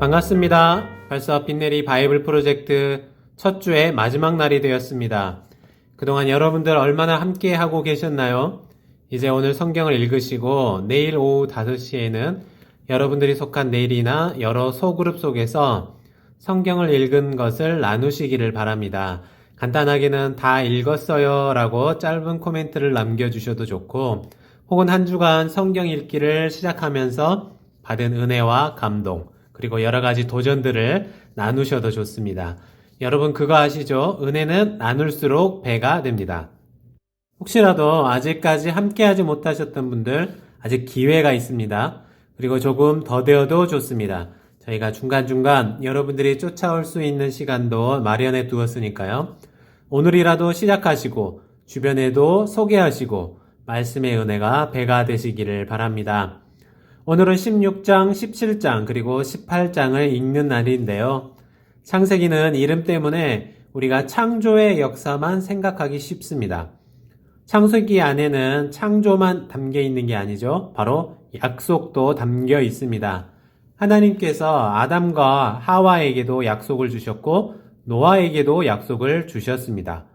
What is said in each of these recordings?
반갑습니다. 벌써 빛내리 바이블 프로젝트 첫 주의 마지막 날이 되었습니다. 그동안 여러분들 얼마나 함께 하고 계셨나요? 이제 오늘 성경을 읽으시고 내일 오후 5시에는 여러분들이 속한 내일이나 여러 소그룹 속에서 성경을 읽은 것을 나누시기를 바랍니다. 간단하게는 다 읽었어요 라고 짧은 코멘트를 남겨주셔도 좋고, 혹은 한 주간 성경 읽기를 시작하면서 받은 은혜와 감동, 그리고 여러 가지 도전들을 나누셔도 좋습니다. 여러분 그거 아시죠? 은혜는 나눌수록 배가 됩니다. 혹시라도 아직까지 함께하지 못하셨던 분들 아직 기회가 있습니다. 그리고 조금 더 되어도 좋습니다. 저희가 중간중간 여러분들이 쫓아올 수 있는 시간도 마련해 두었으니까요. 오늘이라도 시작하시고 주변에도 소개하시고 말씀의 은혜가 배가 되시기를 바랍니다. 오늘은 16장, 17장, 그리고 18장을 읽는 날인데요. 창세기는 이름 때문에 우리가 창조의 역사만 생각하기 쉽습니다. 창세기 안에는 창조만 담겨 있는 게 아니죠. 바로 약속도 담겨 있습니다. 하나님께서 아담과 하와에게도 약속을 주셨고 노아에게도 약속을 주셨습니다.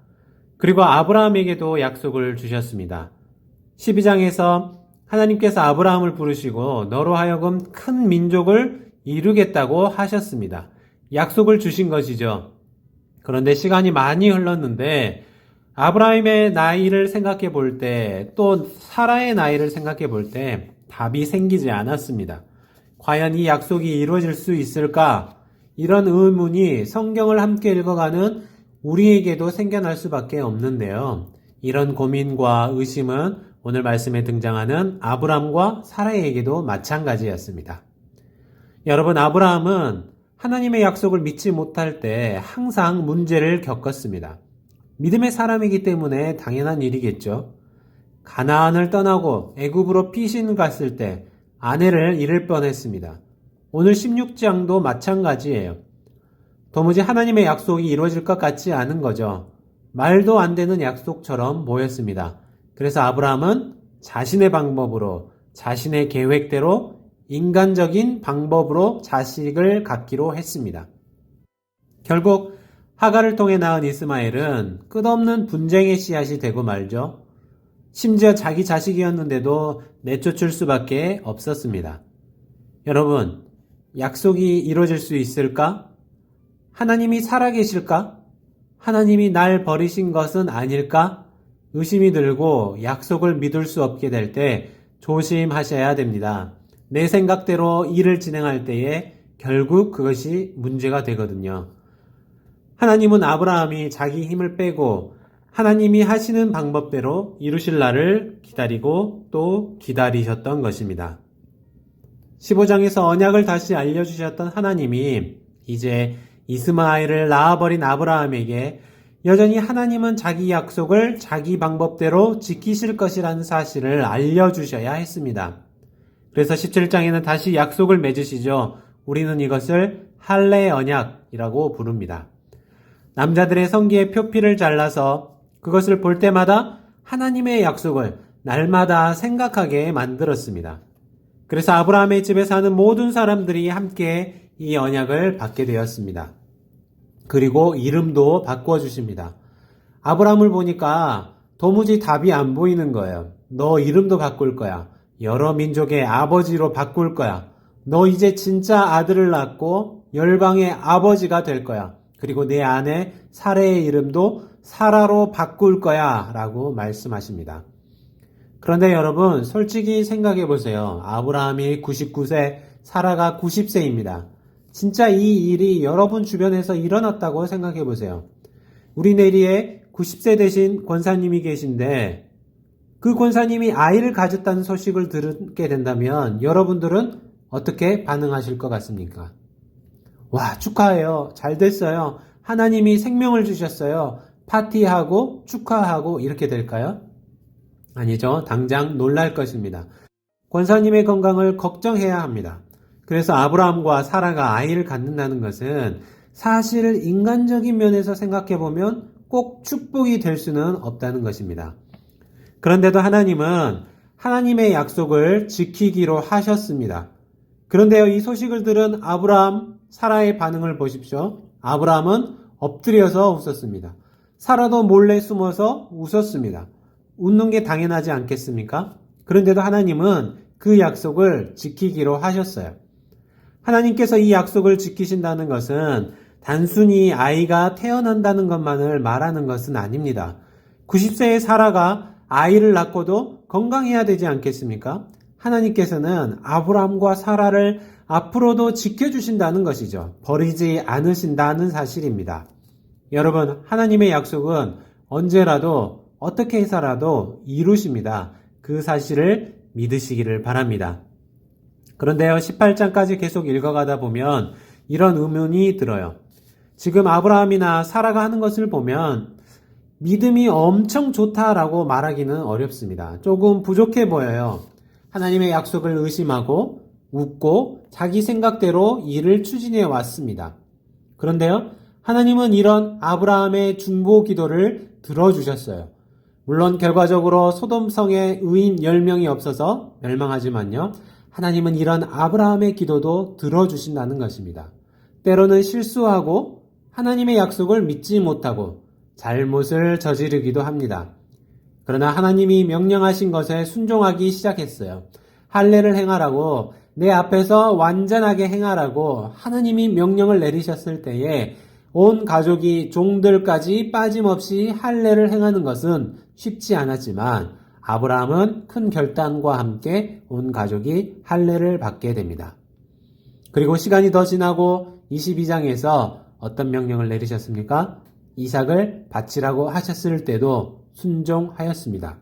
그리고 아브라함에게도 약속을 주셨습니다. 12장에서 하나님께서 아브라함을 부르시고 너로 하여금 큰 민족을 이루겠다고 하셨습니다. 약속을 주신 것이죠. 그런데 시간이 많이 흘렀는데 아브라함의 나이를 생각해 볼 때, 또 사라의 나이를 생각해 볼 때 답이 생기지 않았습니다. 과연 이 약속이 이루어질 수 있을까? 이런 의문이 성경을 함께 읽어가는 우리에게도 생겨날 수밖에 없는데요. 이런 고민과 의심은 오늘 말씀에 등장하는 아브람과 사라에게도 마찬가지였습니다. 여러분, 아브라함은 하나님의 약속을 믿지 못할 때 항상 문제를 겪었습니다. 믿음의 사람이기 때문에 당연한 일이겠죠. 가나안을 떠나고 애굽으로 피신 갔을 때 아내를 잃을 뻔했습니다. 오늘 16장도 마찬가지예요. 도무지 하나님의 약속이 이루어질 것 같지 않은 거죠. 말도 안 되는 약속처럼 보였습니다. 그래서 아브라함은 자신의 방법으로, 자신의 계획대로 인간적인 방법으로 자식을 갖기로 했습니다. 결국 하갈을 통해 낳은 이스마엘은 끝없는 분쟁의 씨앗이 되고 말죠. 심지어 자기 자식이었는데도 내쫓을 수밖에 없었습니다. 여러분, 약속이 이루어질 수 있을까? 하나님이 살아계실까? 하나님이 날 버리신 것은 아닐까? 의심이 들고 약속을 믿을 수 없게 될 때 조심하셔야 됩니다. 내 생각대로 일을 진행할 때에 결국 그것이 문제가 되거든요. 하나님은 아브라함이 자기 힘을 빼고 하나님이 하시는 방법대로 이루실 날을 기다리고 또 기다리셨던 것입니다. 15장에서 언약을 다시 알려주셨던 하나님이 이제 이스마엘을 낳아버린 아브라함에게 여전히 하나님은 자기 약속을 자기 방법대로 지키실 것이라는 사실을 알려주셔야 했습니다. 그래서 17장에는 다시 약속을 맺으시죠. 우리는 이것을 할례 언약이라고 부릅니다. 남자들의 성기의 표피를 잘라서 그것을 볼 때마다 하나님의 약속을 날마다 생각하게 만들었습니다. 그래서 아브라함의 집에 사는 모든 사람들이 함께 이 언약을 받게 되었습니다. 그리고 이름도 바꿔주십니다. 아브라함을 보니까 도무지 답이 안 보이는 거예요. 너 이름도 바꿀 거야. 여러 민족의 아버지로 바꿀 거야. 너 이제 진짜 아들을 낳고 열방의 아버지가 될 거야. 그리고 내 아내 사라의 이름도 사라로 바꿀 거야 라고 말씀하십니다. 그런데 여러분, 솔직히 생각해 보세요. 아브라함이 99세, 사라가 90세입니다. 진짜 이 일이 여러분 주변에서 일어났다고 생각해 보세요. 우리 내리에 90세 되신 권사님이 계신데 그 권사님이 아이를 가졌다는 소식을 듣게 된다면 여러분들은 어떻게 반응하실 것 같습니까? 와, 축하해요. 잘 됐어요. 하나님이 생명을 주셨어요. 파티하고 축하하고 이렇게 될까요? 아니죠. 당장 놀랄 것입니다. 권사님의 건강을 걱정해야 합니다. 그래서 아브라함과 사라가 아이를 갖는다는 것은 사실 인간적인 면에서 생각해 보면 꼭 축복이 될 수는 없다는 것입니다. 그런데도 하나님은 하나님의 약속을 지키기로 하셨습니다. 그런데요, 이 소식을 들은 아브라함, 사라의 반응을 보십시오. 아브라함은 엎드려서 웃었습니다. 사라도 몰래 숨어서 웃었습니다. 웃는 게 당연하지 않겠습니까? 그런데도 하나님은 그 약속을 지키기로 하셨어요. 하나님께서 이 약속을 지키신다는 것은 단순히 아이가 태어난다는 것만을 말하는 것은 아닙니다. 90세의 사라가 아이를 낳고도 건강해야 되지 않겠습니까? 하나님께서는 아브라함과 사라를 앞으로도 지켜주신다는 것이죠. 버리지 않으신다는 사실입니다. 여러분, 하나님의 약속은 언제라도 어떻게 해서라도 이루십니다. 그 사실을 믿으시기를 바랍니다. 그런데요, 18장까지 계속 읽어가다 보면 이런 의문이 들어요. 지금 아브라함이나 사라가 하는 것을 보면 믿음이 엄청 좋다라고 말하기는 어렵습니다. 조금 부족해 보여요. 하나님의 약속을 의심하고 웃고 자기 생각대로 일을 추진해 왔습니다. 그런데요, 하나님은 이런 아브라함의 중보 기도를 들어주셨어요. 물론 결과적으로 소돔성에 의인 10명이 없어서 멸망하지만요, 하나님은 이런 아브라함의 기도도 들어주신다는 것입니다. 때로는 실수하고 하나님의 약속을 믿지 못하고 잘못을 저지르기도 합니다. 그러나 하나님이 명령하신 것에 순종하기 시작했어요. 할례를 행하라고, 내 앞에서 완전하게 행하라고 하나님이 명령을 내리셨을 때에 온 가족이 종들까지 빠짐없이 할례를 행하는 것은 쉽지 않았지만 아브라함은 큰 결단과 함께 온 가족이 할례를 받게 됩니다. 그리고 시간이 더 지나고 22장에서 어떤 명령을 내리셨습니까? 이삭을 바치라고 하셨을 때도 순종하였습니다.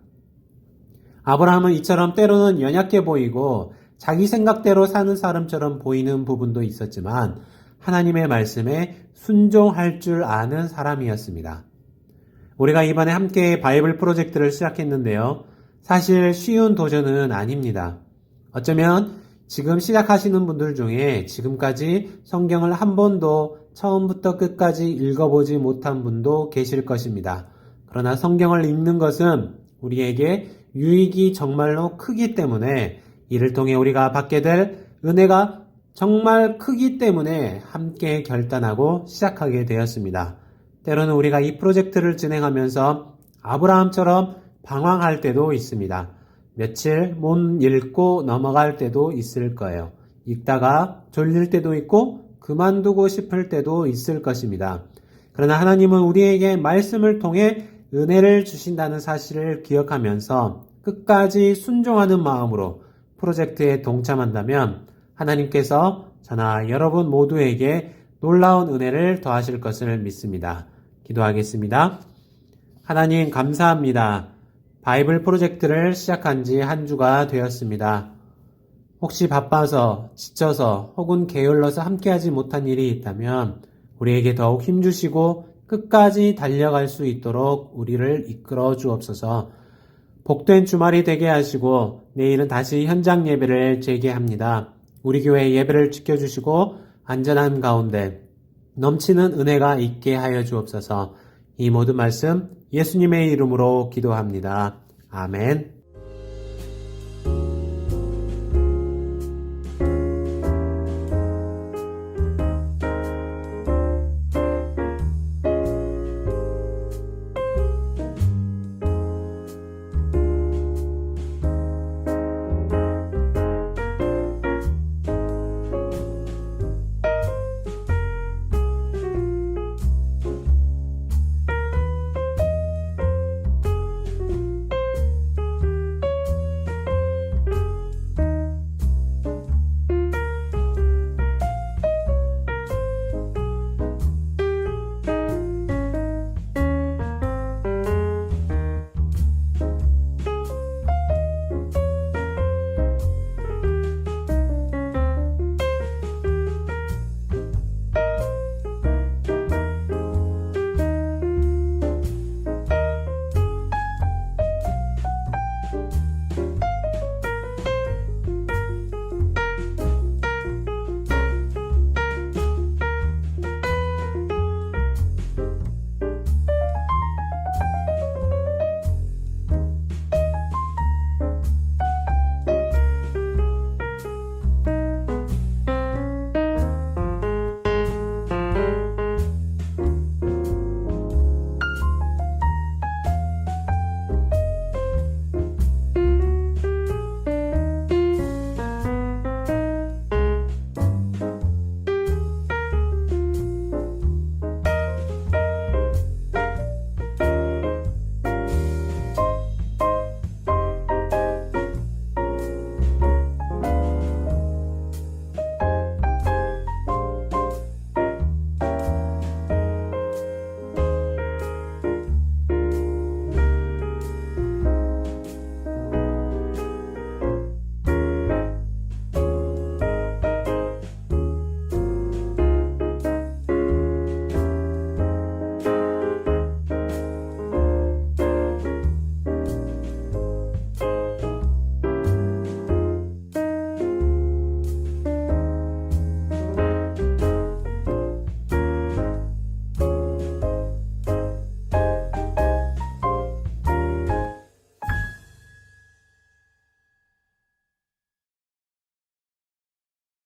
아브라함은 이처럼 때로는 연약해 보이고 자기 생각대로 사는 사람처럼 보이는 부분도 있었지만 하나님의 말씀에 순종할 줄 아는 사람이었습니다. 우리가 이번에 함께 바이블 프로젝트를 시작했는데요. 사실 쉬운 도전은 아닙니다. 어쩌면 지금 시작하시는 분들 중에 지금까지 성경을 한 번도 처음부터 끝까지 읽어보지 못한 분도 계실 것입니다. 그러나 성경을 읽는 것은 우리에게 유익이 정말로 크기 때문에 이를 통해 우리가 받게 될 은혜가 정말 크기 때문에 함께 결단하고 시작하게 되었습니다. 때로는 우리가 이 프로젝트를 진행하면서 아브라함처럼 방황할 때도 있습니다. 며칠 못 읽고 넘어갈 때도 있을 거예요. 읽다가 졸릴 때도 있고 그만두고 싶을 때도 있을 것입니다. 그러나 하나님은 우리에게 말씀을 통해 은혜를 주신다는 사실을 기억하면서 끝까지 순종하는 마음으로 프로젝트에 동참한다면 하나님께서 저나 여러분 모두에게 놀라운 은혜를 더하실 것을 믿습니다. 기도하겠습니다. 하나님 감사합니다. 바이블 프로젝트를 시작한 지 한 주가 되었습니다. 혹시 바빠서 지쳐서 혹은 게을러서 함께하지 못한 일이 있다면 우리에게 더욱 힘주시고 끝까지 달려갈 수 있도록 우리를 이끌어 주옵소서. 복된 주말이 되게 하시고 내일은 다시 현장 예배를 재개합니다. 우리 교회 예배를 지켜주시고 안전한 가운데 넘치는 은혜가 있게 하여 주옵소서. 이 모든 말씀 예수님의 이름으로 기도합니다. 아멘.